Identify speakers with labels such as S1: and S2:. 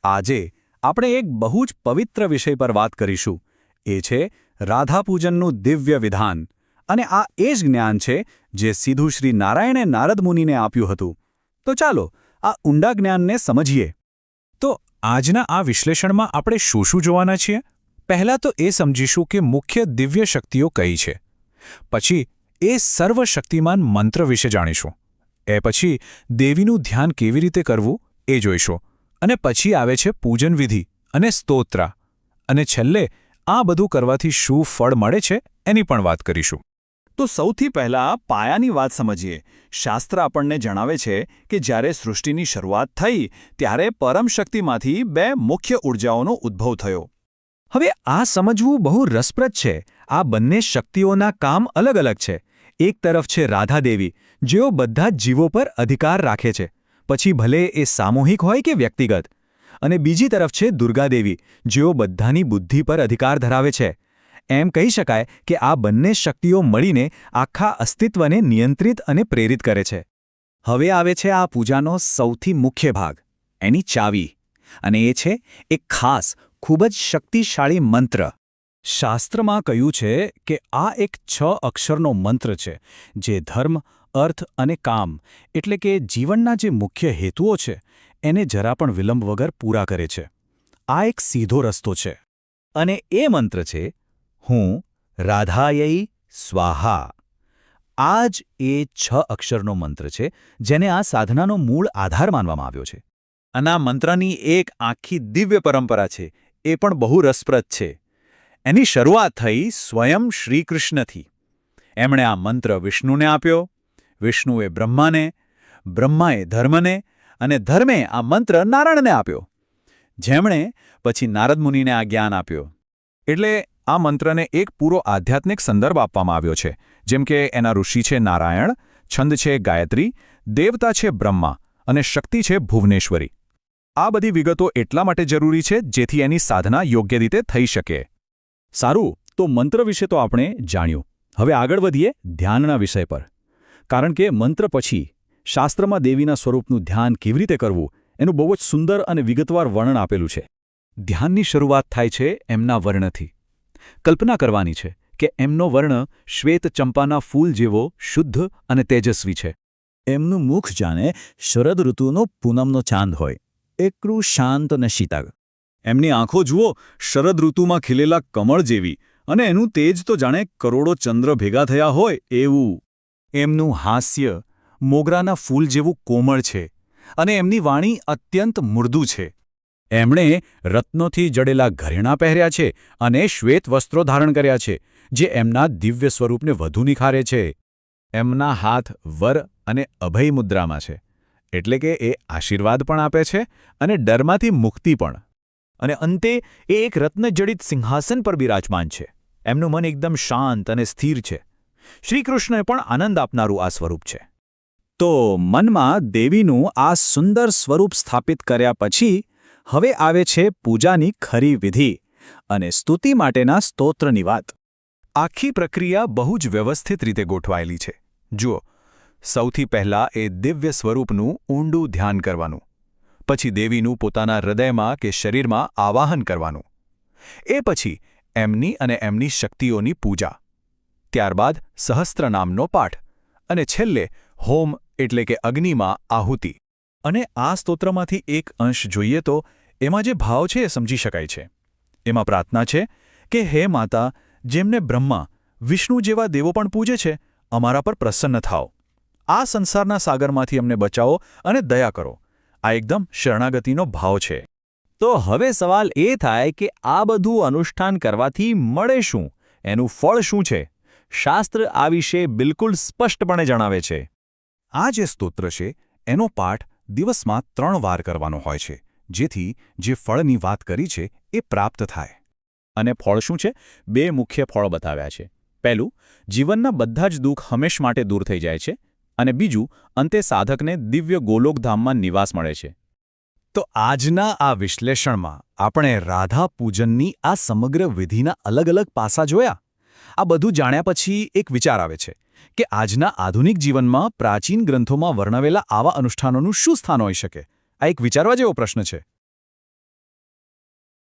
S1: આજે આપણે એક બહુ જ પવિત્ર વિષય પર વાત કરીશું. એ છે રાધાપૂજનનું દિવ્ય વિધાન. અને આ એ જ જ્ઞાન છે જે સીધું શ્રી નારાયણે નારદ મુનિને આપ્યું હતું. તો ચાલો આ ઊંડા જ્ઞાનને સમજીએ.
S2: તો આજના આ વિશ્લેષણમાં આપણે શું શું જોવાના છીએ? પહેલાં તો એ સમજીશું કે મુખ્ય દિવ્ય શક્તિઓ કઈ છે. પછી એ સર્વશક્તિમાન મંત્ર વિશે જાણીશું. એ પછી દેવીનું ધ્યાન કેવી રીતે કરવું એ જોઈશું. અને પછી આવે છે પૂજન વિધિ અને સ્તોત્ર. અને છેલ્લે આ બધું કરવાથી શું ફળ મળે છે એની પણ વાત કરીશું.
S1: તો સૌથી પહેલા પાયાની વાત સમજીએ. શાસ્ત્ર આપણને જણાવે છે કે જ્યારે સૃષ્ટિની શરૂઆત થઈ ત્યારે પરમશક્તિમાંથી બે મુખ્ય ઊર્જાઓનો ઉદ્ભવ થયો. હવે આ સમજવું બહુ રસપ્રદ છે. આ બંને શક્તિઓના કામ અલગ અલગ છે. એક તરફ છે રાધાદેવી, જેઓ બધા જ જીવો પર અધિકાર રાખે છે, પછી ભલે એ સામૂહિક હોય કે વ્યક્તિગત. અને બીજી તરફ છે દુર્ગાદેવી, જેઓ બધાની બુદ્ધિ પર અધિકાર ધરાવે છે. એમ કહી શકાય કે આ બંને શક્તિઓ મળીને આખા અસ્તિત્વને નિયંત્રિત અને પ્રેરિત કરે છે. હવે આવે છે આ પૂજાનો સૌથી મુખ્ય ભાગ, એની ચાવી. અને એ છે એક ખાસ, ખૂબ જ શક્તિશાળી મંત્ર. શાસ્ત્રમાં કહ્યું છે કે આ એક 6 અક્ષરનો મંત્ર છે, જે ધર્મ, અર્થ અને કામ, એટલે કે જીવનના જે મુખ્ય હેતુઓ છે એને જરા પણ વિલંબ વગર પૂરા કરે છે. આ એક સીધો રસ્તો છે. અને એ મંત્ર છે હું રાધાયૈ સ્વાહા. આ જ એ 6 અક્ષરનો મંત્ર છે જેને આ સાધનાનો મૂળ આધાર માનવામાં આવ્યો છે. અને આ મંત્રની એક આખી દિવ્ય પરંપરા છે. એ પણ બહુ રસપ્રદ છે. એની શરૂઆત થઈ સ્વયં શ્રીકૃષ્ણથી. એમણે આ મંત્ર વિષ્ણુને આપ્યો, વિષ્ણુએ બ્રહ્માને, બ્રહ્માએ ધર્મને, અને ધર્મે આ મંત્ર નારાયણને આપ્યો, જેમણે પછી નારદ મુનિને આ જ્ઞાન આપ્યો.
S2: એટલે આ મંત્રને એક પૂરો આધ્યાત્મિક સંદર્ભ આપવામાં આવ્યો છે. જેમ કે એના ઋષિ છે નારાયણ, છંદ છે ગાયત્રી, દેવતા છે બ્રહ્મા અને શક્તિ છે ભુવનેશ્વરી. આ બધી વિગતો એટલા માટે જરૂરી છે જેથી એની સાધના યોગ્ય રીતે થઈ શકે. સારું, તો મંત્ર વિશે તો આપણે જાણ્યું. હવે આગળ વધીએ ધ્યાનના વિષય પર. કારણ કે મંત્ર પછી શાસ્ત્રમાં દેવીના સ્વરૂપનું ધ્યાન કેવી રીતે કરવું એનું બહુ જ સુંદર અને વિગતવાર વર્ણન આપેલું છે. ધ્યાનની શરૂઆત થાય છે એમના વર્ણથી. કલ્પના કરવાની છે કે એમનો વર્ણ શ્વેત ચંપાના ફૂલ જેવો શુદ્ધ અને તેજસ્વી છે. એમનું મુખ જાણે શરદ ઋતુનો પૂનમનો ચાંદ હોય, એકલું શાંત અને શીતળ. એમની આંખો જુઓ, શરદ ઋતુમાં ખીલેલા કમળ જેવી, અને એનું તેજ તો જાણે કરોડો ચંદ્ર ભેગા થયા હોય એવું. એમનું હાસ્ય મોગરાના ફૂલ જેવું કોમળ છે, અને એમની વાણી અત્યંત મૃદુ છે. એમણે રત્નોથી જડેલા ઘરેણાં પહેર્યા છે અને શ્વેત વસ્ત્રો ધારણ કર્યા છે, જે એમના દિવ્ય સ્વરૂપને વધુ નિખારે છે. એમના હાથ વર અને અભય મુદ્રામાં છે, એટલે કે એ આશીર્વાદ પણ આપે છે અને ડરમાંથી મુક્તિ પણ. અને અંતે એ એક રત્નજડિત સિંહાસન પર બિરાજમાન છે. એમનું મન એકદમ શાંત અને સ્થિર છે. શ્રીકૃષ્ણએ પણ આનંદ આપનારું આ સ્વરૂપ છે. તો મનમાં દેવીનું આ સુંદર સ્વરૂપ સ્થાપિત કર્યા પછી હવે આવે છે પૂજાની ખરી વિધિ અને સ્તુતિ માટેના સ્તોત્રની વાત. આખી પ્રક્રિયા બહુ જ વ્યવસ્થિત રીતે ગોઠવાયેલી છે. જુઓ, સૌથી પહેલાં એ દિવ્ય સ્વરૂપનું ઊંડું ધ્યાન કરવાનું. પછી દેવીનું પોતાના હૃદયમાં કે શરીરમાં આવાહન કરવાનું. એ પછી એમની અને એમની શક્તિઓની પૂજા. ત્યારબાદ સહસ્ત્રનામનો પાઠ. અને છેલ્લે હોમ એટલે કે અગ્નિમાં આહુતિ. અને આ સ્તોત્રમાંથી એક અંશ જોઈએ તો એમાં જે ભાવ છે એ સમજી શકાય છે. એમાં પ્રાર્થના છે કે હે માતા, જેમને બ્રહ્મા, વિષ્ણુ જેવા દેવો પણ પૂજે છે, અમારા પર પ્રસન્ન થાઓ. આ સંસારના સાગરમાંથી અમને બચાવો અને દયા કરો. આ એકદમ શરણાગતિનો ભાવ છે. તો હવે સવાલ એ થાય કે આ બધું અનુષ્ઠાન કરવાથી મળે શું? એનું ફળ શું છે? શાસ્ત્ર આ વિશે બિલકુલ સ્પષ્ટપણે જણાવે છે. આ જે સ્તોત્ર છે એનો પાઠ દિવસમાં 3 વાર કરવાનો હોય છે, જેથી જે ફળની વાત કરી છે એ પ્રાપ્ત થાય. અને ફળ શું છે? 2 મુખ્ય ફળ બતાવ્યા છે. પહેલું, જીવનના બધા જ દુઃખ હંમેશ માટે દૂર થઈ જાય છે. અને બીજું, અંતે સાધકને દિવ્ય ગોલોકધામમાં નિવાસ મળે છે. તો આજના આ વિશ્લેષણમાં આપણે રાધા પૂજનની આ સમગ્ર વિધિના અલગ અલગ પાસા જોયા. આ બધું જાણ્યા પછી એક વિચાર આવે છે કે આજના આધુનિક જીવનમાં પ્રાચીન ગ્રંથોમાં વર્ણવેલા આવા અનુષ્ઠાનોનું શું સ્થાન હોઈ શકે? આ એક વિચારવા જેવો પ્રશ્ન છે.